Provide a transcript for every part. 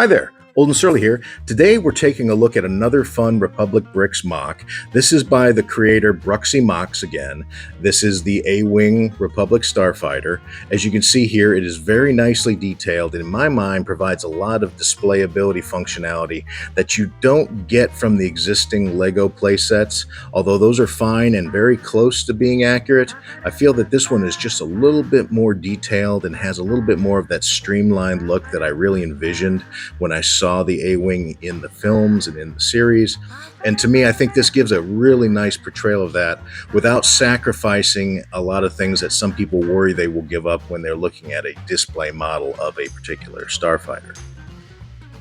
Hi there, Old and Surly here. Today we're taking a look at another fun Republic Bricks MOC. This is by the creator BRUXXYMOCS again. This is the A-Wing Republic Starfighter. As you can see here, it is very nicely detailed and in my mind provides a lot of displayability functionality that you don't get from the existing LEGO playsets. Although those are fine and very close to being accurate, I feel that this one is just a little bit more detailed and has a little bit more of that streamlined look that I really envisioned when I saw the A-Wing in the films and in the series. And to me, I think this gives a really nice portrayal of that without sacrificing a lot of things that some people worry they will give up when they're looking at a display model of a particular starfighter.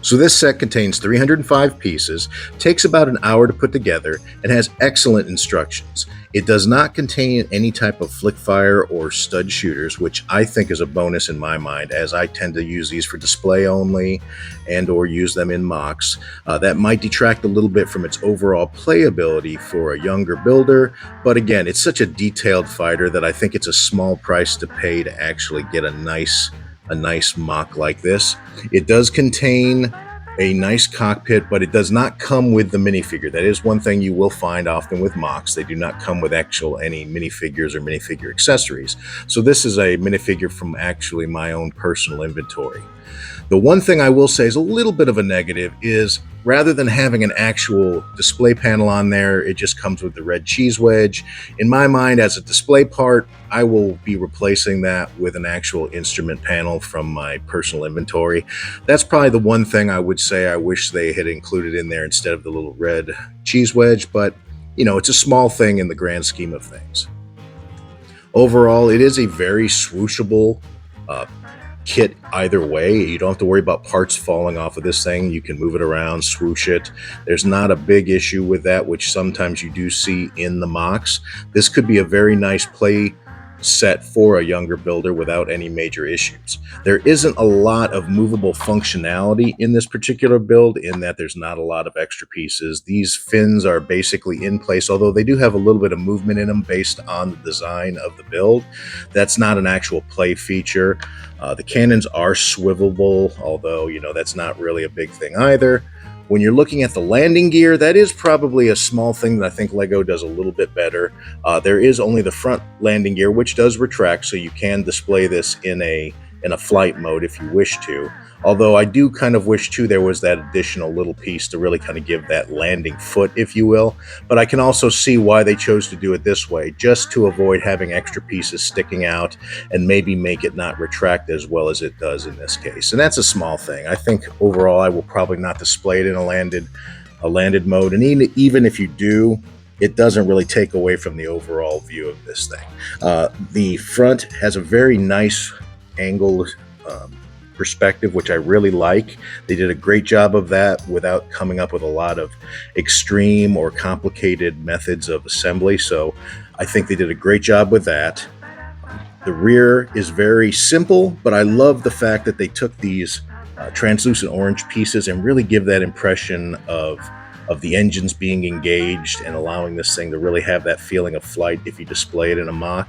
So this set contains 305 pieces, takes about an hour to put together, and has excellent instructions. It does not contain any type of flick fire or stud shooters, which I think is a bonus in my mind, as I tend to use these for display only and or use them in MOCs. That might detract a little bit from its overall playability for a younger builder, but again, it's such a detailed fighter that I think it's a small price to pay to actually get a nice MOC like this. It does contain a nice cockpit, but it does not come with the minifigure. That is one thing you will find often with MOCs. They do not come with any minifigures or minifigure accessories. So this is a minifigure from actually my own personal inventory. The one thing I will say is a little bit of a negative is rather than having an actual display panel on there, it just comes with the red cheese wedge. In my mind, as a display part, I will be replacing that with an actual instrument panel from my personal inventory. That's probably the one thing I would say I wish they had included in there instead of the little red cheese wedge, but you know, it's a small thing in the grand scheme of things. Overall, it is a very swooshable kit either way. You don't have to worry about parts falling off of this thing. You can move it around, swoosh it. There's not a big issue with that, which sometimes you do see in the MOCs. This could be a very nice play set for a younger builder without any major issues. There isn't a lot of movable functionality in this particular build in that there's not a lot of extra pieces. These fins are basically in place, although they do have a little bit of movement in them based on the design of the build. That's not an actual play feature. The cannons are swivelable, although, you know, that's not really a big thing either. When you're looking at the landing gear, that is probably a small thing that I think LEGO does a little bit better. There is only the front landing gear, which does retract, so you can display this in a flight mode if you wish to. Although I do kind of wish too there was that additional little piece to really kind of give that landing foot, if you will. But I can also see why they chose to do it this way, just to avoid having extra pieces sticking out and maybe make it not retract as well as it does in this case. And that's a small thing. I think overall I will probably not display it in a landed mode. And even if you do, it doesn't really take away from the overall view of this thing. The front has a very nice angled perspective, which I really like. They did a great job of that without coming up with a lot of extreme or complicated methods of assembly. So I think they did a great job with that. The rear is very simple, but I love the fact that they took these translucent orange pieces and really give that impression of the engines being engaged and allowing this thing to really have that feeling of flight if you display it in a MOC.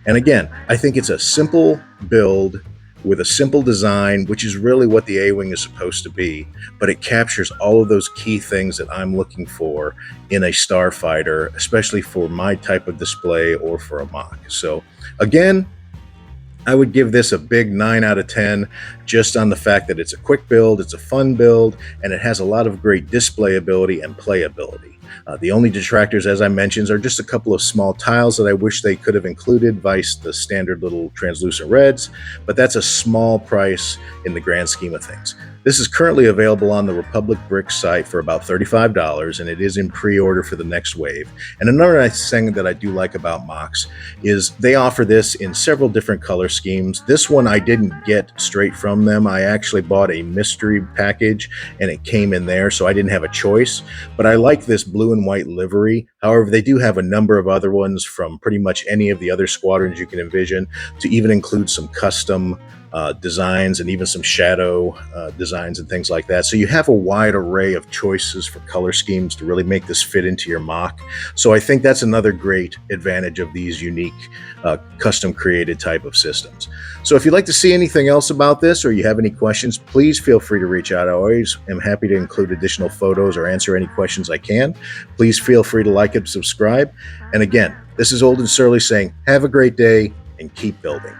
And again, I think it's a simple build with a simple design, which is really what the A-Wing is supposed to be, but it captures all of those key things that I'm looking for in a starfighter, especially for my type of display or for a MOC. So again, I would give this a big 9 out of 10 just on the fact that it's a quick build, it's a fun build, and it has a lot of great displayability and playability. The only detractors, as I mentioned, are just a couple of small tiles that I wish they could have included, vice the standard little translucent reds, but that's a small price in the grand scheme of things. This is currently available on the Republic Bricks site for about $35, and it is in pre-order for the next wave. And another nice thing that I do like about MOCs is they offer this in several different color schemes. This one I didn't get straight from them. I actually bought a mystery package, and it came in there, so I didn't have a choice. But I like this blue and white livery However, they do have a number of other ones from pretty much any of the other squadrons you can envision, to even include some custom designs and even some shadow designs and things like that. So you have a wide array of choices for color schemes to really make this fit into your MOC. So I think that's another great advantage of these unique custom created type of systems. So if you'd like to see anything else about this, or you have any questions, please feel free to reach out. I always am happy to include additional photos or answer any questions I can. Please feel free to like and subscribe. And again, this is Old and Surly saying, have a great day and keep building.